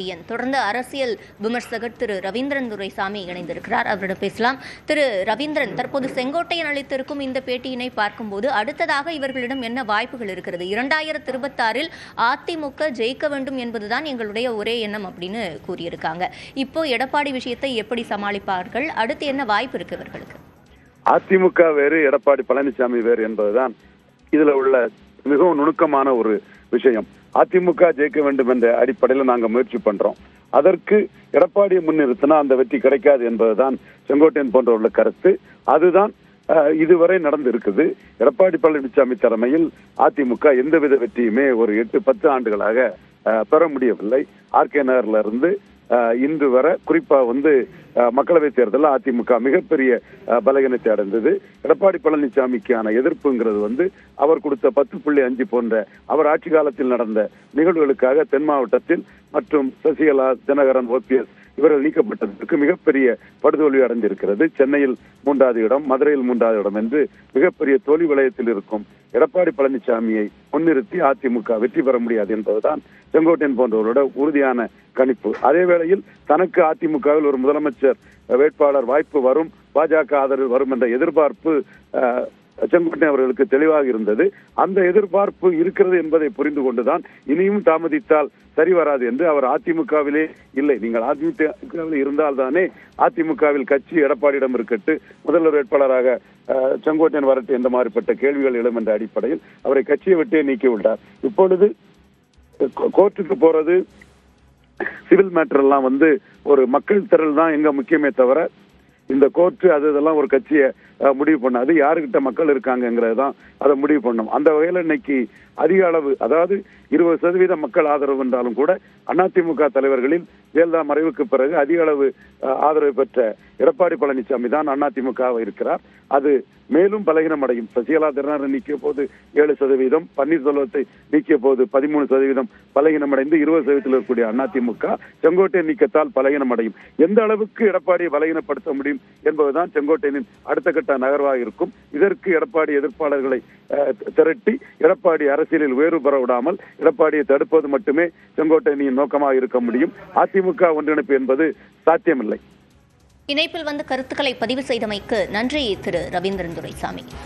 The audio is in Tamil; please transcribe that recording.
தொடர்ந்து அரசியல் விமர்சகர் திரு ரவீந்திரன் துரைசாமி இணைந்திருக்கிறார். அவரிடம் பேசலாம். திரு ரவீந்திரன், தற்போது செங்கோட்டையன் அளித்திருக்கும் இந்த பேட்டியினை பார்க்கும்போது அடுத்ததாக இவர்களிடம் என்ன வாய்ப்புகள் இருக்கிறது? 2026 அதிமுக ஜெயிக்க வேண்டும் என்பதுதான் எங்களுடைய ஒரே எண்ணம் அப்படின்னு கூறியிருக்காங்க. இப்போ எடப்பாடி விஷயத்தை எப்படி சமாளிப்பார்கள்? அடுத்து என்ன வாய்ப்பு இருக்கு இவர்களுக்கு? அதிமுக வேறு, எடப்பாடி பழனிசாமி வேறு என்பதுதான் இதுல உள்ள மிகவும் நுணுக்கமான ஒரு விஷயம். அதிமுக ஜெயிக்க வேண்டும் என்ற அடிப்படையில் நாங்கள் முயற்சி பண்றோம். அதற்கு எடப்பாடியை முன்னிறுத்தினா அந்த வெற்றி கிடைக்காது என்பதுதான் செங்கோட்டையன் போன்றவர்கள் கருத்து. அதுதான் இதுவரை நடந்து இருக்குது. எடப்பாடி பழனிசாமி தலைமையில் அதிமுக எந்தவித வெற்றியுமே ஒரு 8-10 ஆண்டுகளாக பெற முடியவில்லை. ஆர்கே நகர்ல இருந்து இன்று வர குறிப்பா மக்களவை தேர்தலில் அதிமுக மிகப்பெரிய பலகீனத்தை அடைந்தது. எடப்பாடி பழனிசாமிக்கான எதிர்ப்புங்கிறது அவர் கொடுத்த 10.5 போன்ற அவர் ஆட்சி காலத்தில் நடந்த நிகழ்வுகளுக்காக தென் மாவட்டத்தில் மற்றும் சசிகலா, தினகரன், ஓபிஎஸ் இவர்கள் நீக்கப்பட்டதற்கு மிகப்பெரிய படுதோல்வி அடைந்திருக்கிறது. சென்னையில் 3வது இடம், மதுரையில் 3வது இடம் என்று மிகப்பெரிய தோல்வி வலயத்தில் இருக்கும் எடப்பாடி பழனிசாமியை முன்னிறுத்தி அதிமுக வெற்றி பெற முடியாது என்பதுதான் செங்கோட்டையன் போன்றவரோட உறுதியான கணிப்பு. அதே வேளையில் தனக்கு அதிமுகவில் ஒரு முதலமைச்சர் வேட்பாளர் வாய்ப்பு வரும், பாஜக ஆதரவு வரும் என்ற எதிர்பார்ப்பு செங்கோட்டையன் அவர்களுக்கு தெளிவாக இருந்தது. அந்த எதிர்பார்ப்பு இருக்கிறது என்பதை புரிந்து கொண்டுதான் இனியும் தாமதித்தால் சரி வராது என்று அவர் அதிமுகவிலே இல்லை. நீங்கள் அதிமுகவில் இருந்தால்தானே அதிமுகவில் கட்சி எடப்பாடியிடம் இருக்கட்டு, முதல்வர் வேட்பாளராக செங்கோட்டையன் வரட்டு என்ற மாதிரிப்பட்ட கேள்விகள் எழும் என்ற அடிப்படையில் அவரை கட்சியை விட்டே நீக்கிவிட்டார். இப்பொழுது கோர்ட்டுக்கு போறது, சிவில் மேட்டர் எல்லாம் ஒரு மக்கள் திரள் தான் எங்க முக்கியமே தவிர இந்த கோர்ட்டு அதெல்லாம் ஒரு கட்சியை முடிவு பண்ணாது. யாருக்கிட்ட மக்கள் இருக்காங்கிறது தான் அதை முடிவு பண்ணும். அந்த வகையில் இன்னைக்கு அதிக அளவு, அதாவது 20% மக்கள் ஆதரவு என்றாலும் கூட அதிமுக தலைவர்களில் ஜெயலலிதா மறைவுக்கு பிறகு அதிக அளவு ஆதரவு பெற்ற எடப்பாடி பழனிசாமி தான் அதிமுக இருக்கிறார். அது மேலும் பலகீனம் அடையும். சசிகலா, தினகரன் நீக்கிய போது 7%, பன்னீர்செல்வத்தை நீக்கிய போது 13% பலகீனம் அடைந்து 20% இருக்கக்கூடிய அதிமுக செங்கோட்டையன் நீக்கத்தால் பலகீனம் அடையும். எந்த அளவுக்கு எடப்பாடியை பலகீனப்படுத்த முடியும் என்பதுதான் செங்கோட்டையனின் அடுத்த கட்ட நகர்வாக இருக்கும். இதற்கு எடப்பாடி எதிர்ப்பாளர்களை திரட்டி எடப்பாடி அரசியலில் வேறு பெற விடாமல் எடப்பாடியை தடுப்பது மட்டுமே செங்கோட்டையனின் நோக்கமாக இருக்க முடியும். அதிமுக ஒன்றிணைப்பு என்பது சாத்தியமில்லை. இணைப்பில் கருத்துக்களை பதிவு செய்தமைக்கு நன்றி திரு ரவீந்திரன் துரைசாமி.